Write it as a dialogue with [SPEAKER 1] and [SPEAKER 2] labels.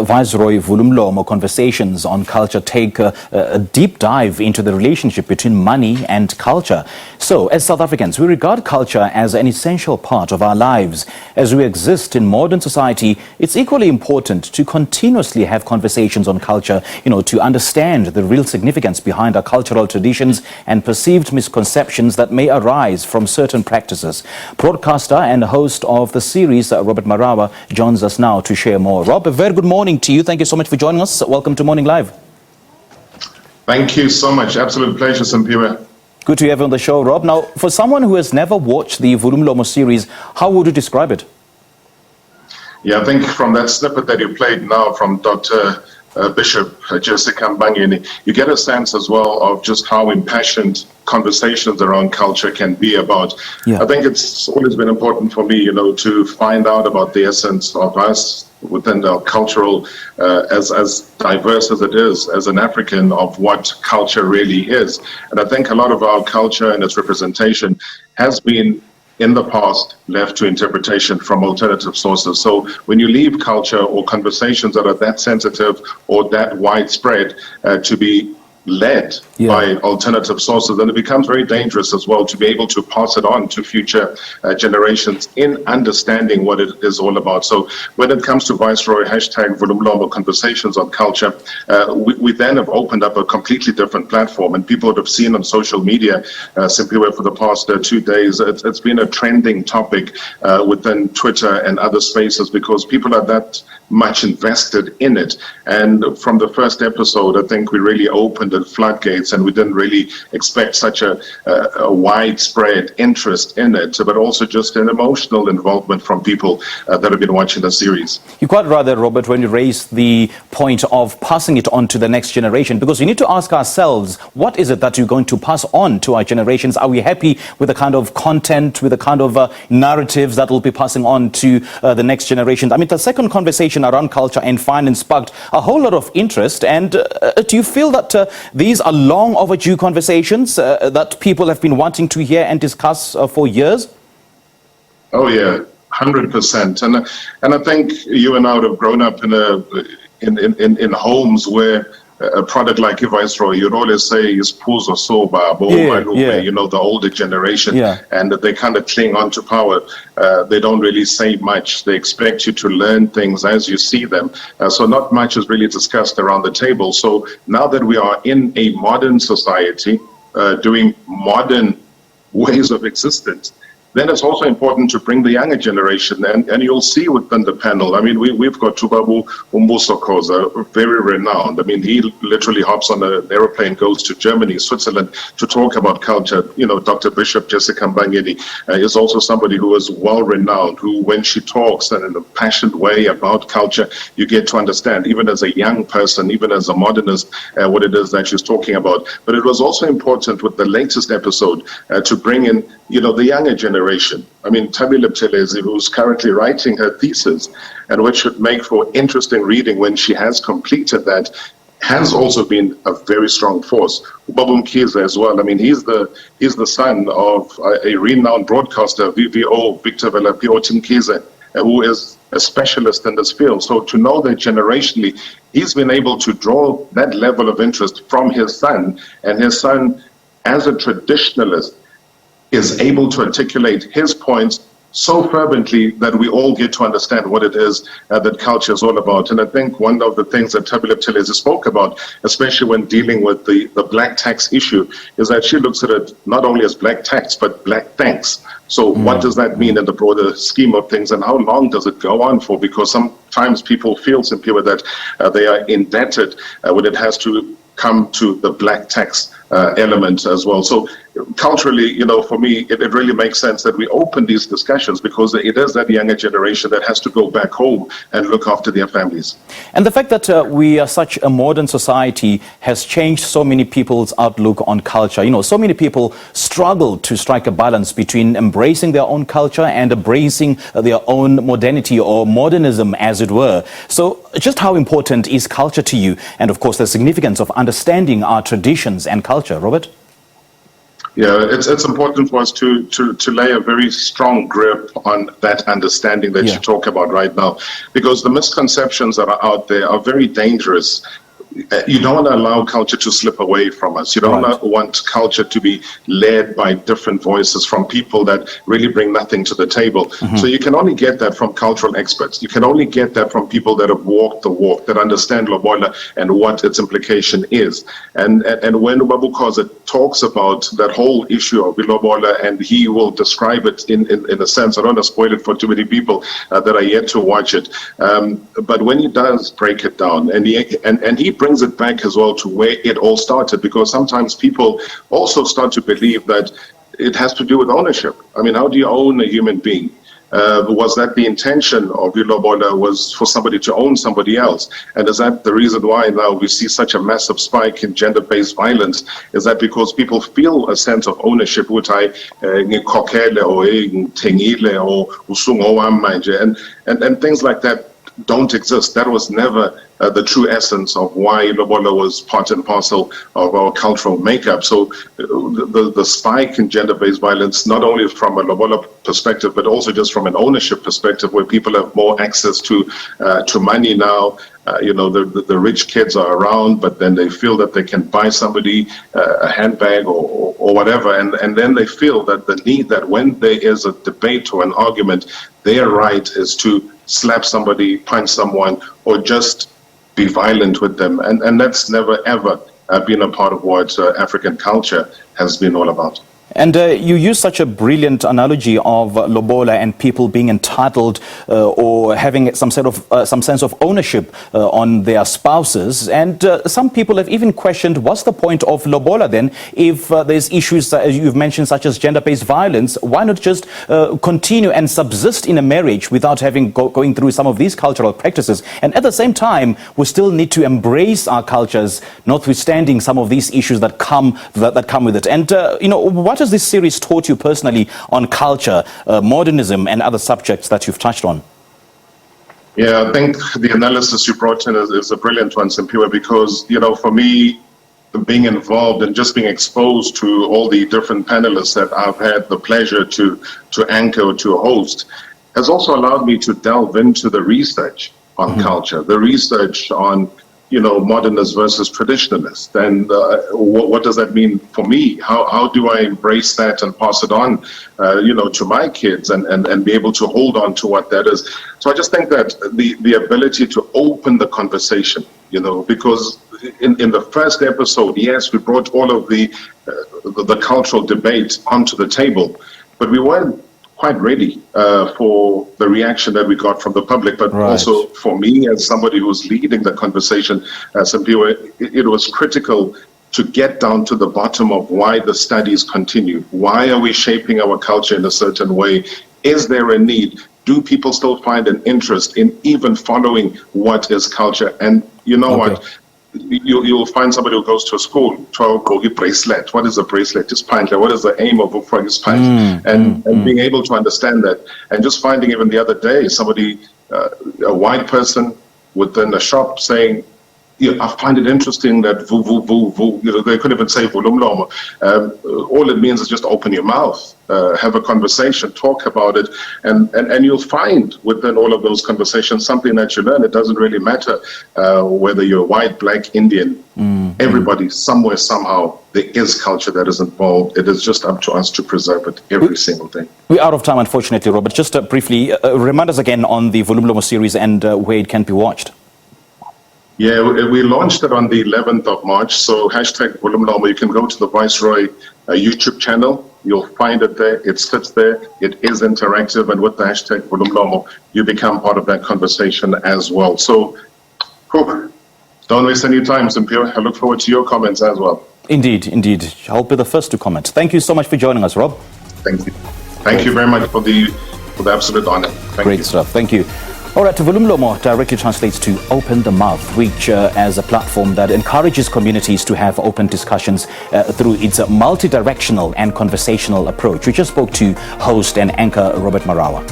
[SPEAKER 1] Viceroy Vul'Umlomo Conversations on Culture take a deep dive into the relationship between money and culture. So, as South Africans, we regard culture as an essential part of our lives. As we exist in modern society, it's equally important to continuously have conversations on culture, to understand the real significance behind our cultural traditions and perceived misconceptions that may arise from certain practices. Broadcaster and host of the series, Robert Marawa, joins us now to share more. Rob, a very good morning to you. Thank you so much for joining us. Welcome to Morning Live.
[SPEAKER 2] Thank you so much. Absolute pleasure, Simpiwe.
[SPEAKER 1] Good to have you on the show, Rob. Now, for someone who has never watched the Vul'Umlomo series, how would you describe it?
[SPEAKER 2] Yeah, I think from that snippet that you played now from Dr. Bishop Jessica Mbangeni, you get a sense as well of just how impassioned conversations around culture can be about. I think it's always been important for me, to find out about the essence of us within our cultural, as diverse as it is, as an African, of what culture really is. And I think a lot of our culture and its representation has been in the past left to interpretation from alternative sources. So when you leave culture or conversations that are that sensitive or that widespread to be led by alternative sources, then it becomes very dangerous as well to be able to pass it on to future generations in understanding what it is all about. So when it comes to Viceroy #Vul'Umlomo Conversations on Culture, we then have opened up a completely different platform, and people would have seen on social media simply for the past 2 days, it's been a trending topic within Twitter and other spaces because people are that much invested in it. And from the first episode, I think we really opened the floodgates, and we didn't really expect such a widespread interest in it, but also just an emotional involvement from people that have been watching the series.
[SPEAKER 1] You're quite right there, Robert, when you raise the point of passing it on to the next generation, because we need to ask ourselves, what is it that you're going to pass on to our generations? Are we happy with the kind of content, with the kind of narratives that we'll be passing on to the next generation? I mean, the second conversation around culture and finance sparked a whole lot of interest. And do you feel that these are long overdue conversations that people have been wanting to hear and discuss for years?
[SPEAKER 2] Oh yeah, 100%. And I think you and I would have grown up in homes where a product like Viceroy, you'd always say is Puzo Soba, the older generation, and they kind of cling on to power. They don't really say much. They expect you to learn things as you see them. So not much is really discussed around the table. So now that we are in a modern society, doing modern ways of existence, then it's also important to bring the younger generation, and you'll see within the panel. I mean, we've got Tubabu Umbusokoza, very renowned. I mean, he literally hops on an aeroplane, goes to Germany, Switzerland to talk about culture. Dr. Bishop Jessica Mbangeni is also somebody who is well renowned, who when she talks and in a passionate way about culture, you get to understand, even as a young person, even as a modernist, what it is that she's talking about. But it was also important with the latest episode to bring in, the younger generation. I mean, Tabile Buthelezi, who's currently writing her thesis, and which should make for interesting reading when she has completed that, has also been a very strong force. Ubaba Mkhize as well. I mean, he's the son of a renowned broadcaster, VVO, Victor Velapio Mkhize, who is a specialist in this field. So to know that generationally, he's been able to draw that level of interest from his son, and his son, as a traditionalist, is able to articulate his points so fervently that we all get to understand what it is that culture is all about. And I think one of the things that Tabile Buthelezi spoke about, especially when dealing with the black tax issue, is that she looks at it not only as black tax, but black thanks. So what does that mean in the broader scheme of things, and how long does it go on for? Because sometimes people feel simply that they are indebted when it has to come to the black tax element as well. So culturally, for me, it really makes sense that we open these discussions, because it is that younger generation that has to go back home and look after their families.
[SPEAKER 1] And the fact that we are such a modern society has changed so many people's outlook on culture. So many people struggle to strike a balance between embracing their own culture and embracing their own modernity, or modernism, as it were. So just how important is culture to you? And of course, the significance of understanding our traditions and culture, Robert?
[SPEAKER 2] Yeah, it's important for us to lay a very strong grip on that understanding that you talk about right now, because the misconceptions that are out there are very dangerous. You don't want to allow culture to slip away from us. You don't want culture to be led by different voices from people that really bring nothing to the table. So you can only get that from cultural experts. You can only get that from people that have walked the walk, that understand lobola and what its implication is. And when Babukoza talks about that whole issue of lobola, and he will describe it in a sense, I don't want to spoil it for too many people that are yet to watch it. But when he does break it down, and he brings it back as well to where it all started, because sometimes people also start to believe that it has to do with ownership. I mean, how do you own a human being? Was that the intention of lobola, was for somebody to own somebody else? And is that the reason why now we see such a massive spike in gender-based violence? Is that because people feel a sense of ownership, which I ngikhokhele or ngithengile or usungo wami manje, and things like that don't exist. That was never the true essence of why lobola was part and parcel of our cultural makeup. So the spike in gender-based violence, not only from a lobola perspective, but also just from an ownership perspective, where people have more access to money now. The rich kids are around, but then they feel that they can buy somebody a handbag or whatever, and then they feel that the need that when there is a debate or an argument, their right is to slap somebody, punch someone, or just be violent with them. And that's never, ever been a part of what African culture has been all about.
[SPEAKER 1] And you use such a brilliant analogy of lobola and people being entitled or having some sense of ownership on their spouses. And some people have even questioned, what's the point of lobola then? If there's issues that you've mentioned, such as gender-based violence, why not just continue and subsist in a marriage without having going through some of these cultural practices? And at the same time, we still need to embrace our cultures, notwithstanding some of these issues that come with it. And what has this series taught you personally on culture, modernism, and other subjects that you've touched on?
[SPEAKER 2] Yeah, I think the analysis you brought in is a brilliant one, Simpiwe, because, for me, being involved and just being exposed to all the different panelists that I've had the pleasure to anchor or to host has also allowed me to delve into the research on culture, the research on modernist versus traditionalist, and what does that mean for me? How do I embrace that and pass it on, to my kids and be able to hold on to what that is? So I just think that the ability to open the conversation, because in the first episode, yes, we brought all of the cultural debate onto the table, but we weren't quite ready for the reaction that we got from the public, but also for me as somebody who's leading the conversation, it was critical to get down to the bottom of why the studies continue. Why are we shaping our culture in a certain way? Is there a need? Do people still find an interest in even following what is culture? And what? You'll find somebody who goes to a school, 12 bracelet. What is a bracelet? Just pint. What is the aim of a pint? And being able to understand that, and just finding even the other day somebody, a white person within a shop saying, I find it interesting that they couldn't even say Vul'Umlomo. All it means is just open your mouth, have a conversation, talk about it, and you'll find within all of those conversations something that you learn. It doesn't really matter whether you're white, black, Indian, everybody, somewhere, somehow, there is culture that is involved. It is just up to us to preserve it every single day.
[SPEAKER 1] We're out of time, unfortunately, Robert. Just briefly, remind us again on the Vul'Umlomo series and where it can be watched.
[SPEAKER 2] Yeah, we launched it on the 11th of March. So #Vul'Umlomo, you can go to the Viceroy YouTube channel. You'll find it there. It sits there. It is interactive. And with the #Vul'Umlomo, you become part of that conversation as well. So don't waste any time, Simpiwe. I look forward to your comments as well.
[SPEAKER 1] Indeed, indeed. I'll be the first to comment. Thank you so much for joining us, Rob.
[SPEAKER 2] Thank you. Thank you very much for the absolute honor.
[SPEAKER 1] Great stuff. Thank you. All right, Vul'Umlomo directly translates to open the mouth, which as a platform that encourages communities to have open discussions through its multi-directional and conversational approach. We just spoke to host and anchor Robert Marawa.